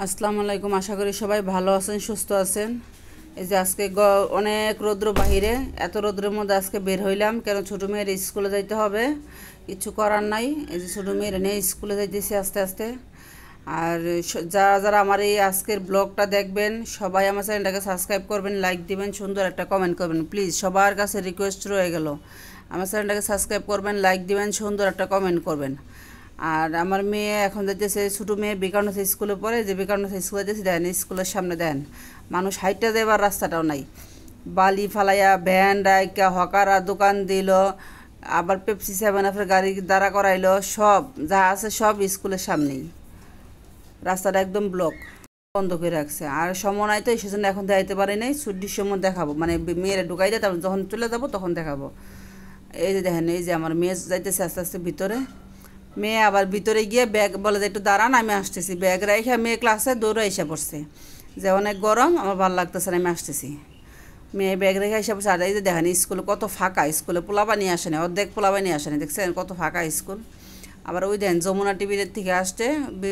আসসালামু আলাইকুম। আশা করি সবাই ভালো আছেন, সুস্থ আছেন। এই যে আজকে অনেক রৌদ্র বাহিরে, এত রৌদ্রের মধ্যে আজকে বের হইলাম, কেন ছোটো মেয়ের স্কুলে যাইতে হবে, কিছু করার নাই। এই যে ছোটো মেয়ের নিয়ে স্কুলে যাইতেছি আস্তে আস্তে। আর যারা যারা আমার এই আজকের ব্লগটা দেখবেন, সবাই আমার চ্যানেলটাকে সাবস্ক্রাইব করবেন, লাইক দিবেন, সুন্দর একটা কমেন্ট করবেন প্লিজ। সবার কাছে রিকোয়েস্ট রয়ে গেল, আমার চ্যানেলটাকে সাবস্ক্রাইব করবেন, লাইক দিবেন, সুন্দর একটা কমেন্ট করবেন। আর আমার মেয়ে এখন যাইতেছে, ছোটো মেয়ে বিকারনাথ স্কুলে পড়ে, যে বিকারনাথ স্কুলে যেতেছি দেন, স্কুলের সামনে দেন মানুষ হাইটটা দেবার রাস্তাটাও নাই, বালি ফালাইয়া ভ্যান ডাইকা হকারা দোকান দিল, আবার পেপসি 7 আপের গাড়ি দাঁড়া করাইলো, সব যা আছে সব স্কুলের সামনেই। রাস্তাটা একদম ব্লক, বন্ধ করে রাখছে। আর সময় নাই তো, সেজন্য এখন দেখাইতে পারি নাই, ছুটির সময় দেখাবো, মানে মেয়েরা ঢুকাই দেয়, তারপর যখন চলে যাবো তখন দেখাবো। এই যে দেখেন, এই যে আমার মেয়ে যাইতেছে আস্তে আস্তে ভিতরে। মেয়ে আবার ভিতরে গিয়ে ব্যাগ বলে যে একটু দাঁড়ান, আমি আসতেছি, ব্যাগ রেখে মেয়ে ক্লাসে দৌড়ে এসে পড়ছে, যে অনেক গরম, আমার ভালো লাগতেছে না, আমি আসতেছি। মেয়ে ব্যাগ রেখে এসে পড়ছে। আর এই যে দেখেন স্কুলে কত ফাঁকা, স্কুলে পোলাবা নিয়ে আসেনি, অর্ধেক পোলাবা নিয়ে আসেনি, দেখছেন কত ফাঁকা স্কুল। আবার ওই দেন যমুনা টিভির থেকে আসছে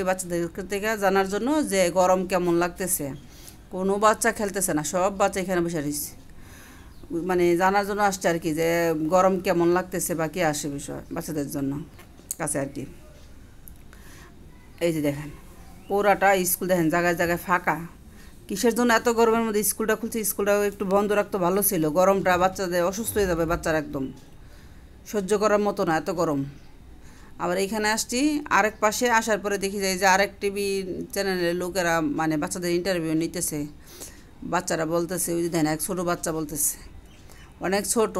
বাচ্চাদের থেকে জানার জন্য যে গরম কেমন লাগতেছে। কোনো বাচ্চা খেলতেছে না, সব বাচ্চা এখানে বসে রয়েছে, মানে জানার জন্য আসছে আর কি, যে গরম কেমন লাগতেছে বা কী আসে বিষয় বাচ্চাদের জন্য কাছে আর কি। এই যে দেখেন পুরাটা স্কুল দেখেন জায়গায় জায়গায় ফাঁকা। কিসের জন্য এত গরমের মধ্যে স্কুলটা খুলছে? স্কুলটা একটু বন্ধ রাখতে ভালো ছিল, গরমটা বাচ্চাদের অসুস্থ হয়ে যাবে, বাচ্চারা একদম সহ্য করার মতো না এত গরম। আবার এইখানে আসছি, আরেক পাশে আসার পরে দেখি যায় যে আরেক টিভি চ্যানেলের লোকেরা মানে বাচ্চাদের ইন্টারভিউ নিতেছে। বাচ্চারা বলতেছে, ওই যে দেখেন এক ছোটো বাচ্চা বলতেছে, অনেক ছোট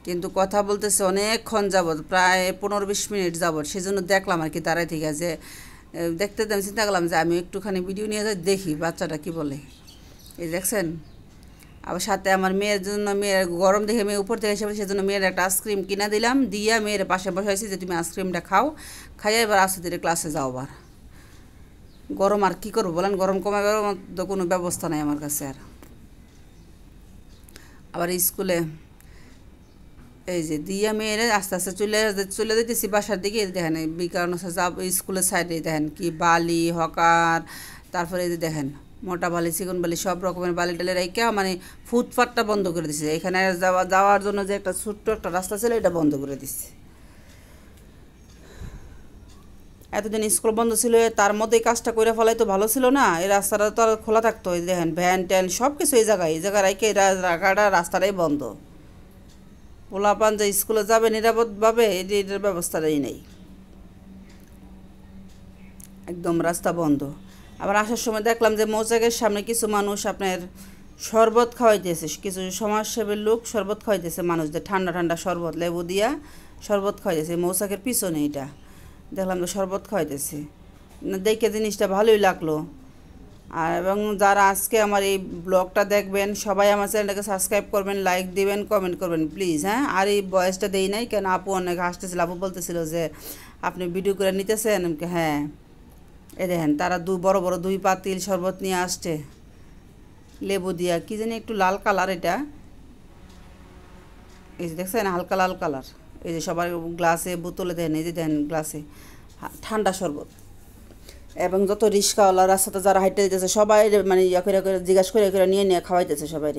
কিন্তু কথা বলতেছে অনেকক্ষণ যাবৎ, প্রায় 15-20 মিনিট যাবৎ। সেজন্য দেখলাম আর কি দাঁড়ায় থেকে, যে দেখতে আমি চিন্তা করলাম যে আমি একটুখানি ভিডিও নিয়ে যাই, দেখি বাচ্চাটা কি বলে। এই দেখছেন, আবার সাথে আমার মেয়ের জন্য, মেয়ের গরম দেখে মেয়ে উপর থেকে এসে, সেজন্য মেয়ের একটা আইসক্রিম কিনা দিলাম, দিয়া মেয়ের পাশে বসাইছি যে তুমি আইসক্রিমটা খাও, খাইয়া এবার আস্তে ধীরে ক্লাসে যাও। আবার গরম আর কী করবো বলেন, গরম কমাবার মতো কোনো ব্যবস্থা নাই আমার কাছে। আর আবার স্কুলে এই যে দিয়া মেয়েরা আস্তে আস্তে চলে যেতেছি বাসার দিকে। দেখেন বিকারণ যাব স্কুলের সাইডে, দেখেন কি বালি হকার, তারপরে এই যে দেখেন মোটা বালি চিকন বালি সব রকমের বালি টালি রেখে মানে ফুটপাথটা বন্ধ করে দিচ্ছে। এখানে যাওয়ার জন্য যে একটা ছোট্ট একটা রাস্তা ছিল, এটা বন্ধ করে দিচ্ছে। এতদিন স্কুল বন্ধ ছিল, তার মধ্যে এই কাজটা করে ফেলাই তো ভালো ছিল না, এই রাস্তাটা তো আর খোলা থাকতো। এই দেখেন ভ্যান ট্যান সব কিছু এই জায়গায় রেখে রাখাটা, রাস্তাটাই বন্ধ। পোলাপান যে স্কুলে যাবে নিরাপদভাবে, এটার ব্যবস্থাটাই নেই, একদম রাস্তা বন্ধ। আবার আসার সময় দেখলাম যে মৌচাকের সামনে কিছু মানুষ আপনার শরবত খাওয়াইতেছে, কিছু সমাজসেবীর লোক শরবত খাওয়াইতেছে মানুষদের, ঠান্ডা ঠান্ডা শরবত লেবু দিয়া শরবত খাওয়াইতেছে মৌচাকের পিছনে। এটা দেখলাম যে শরবত খাওয়াইতেছে, দেখে জিনিসটা ভালোই লাগলো। আর এবং যারা আজকে আমার এই ব্লগটা দেখবেন, সবাই আমার চ্যানেলটাকে সাবস্ক্রাইব করবেন, লাইক দিবেন, কমেন্ট করবেন প্লিজ। হ্যাঁ, আর এই বয়সটা দেই নাই কেন, আপু অনেক হাসতেছিল, আপু বলতেছিল যে আপনি ভিডিও করে নিতেছেন। হ্যাঁ, এ দেখেন তারা বড় বড় 2 পাতিল শরবত নিয়ে আসছে লেবু দিয়া, কী জানি একটু লাল কালার এটা, এই যে দেখছেন হালকা লাল কালার। এই যে সবার গ্লাসে বোতলে দেন, এই যে দেন গ্লাসে ঠান্ডা শরবত। এবং যত রিক্সাওয়ালা রাস্তাতে যারা হাইটে দিতেছে সবাই মানে ইয়া করে জিজ্ঞাসা করে নিয়ে নিয়ে খাওয়াইতেছে সবাই।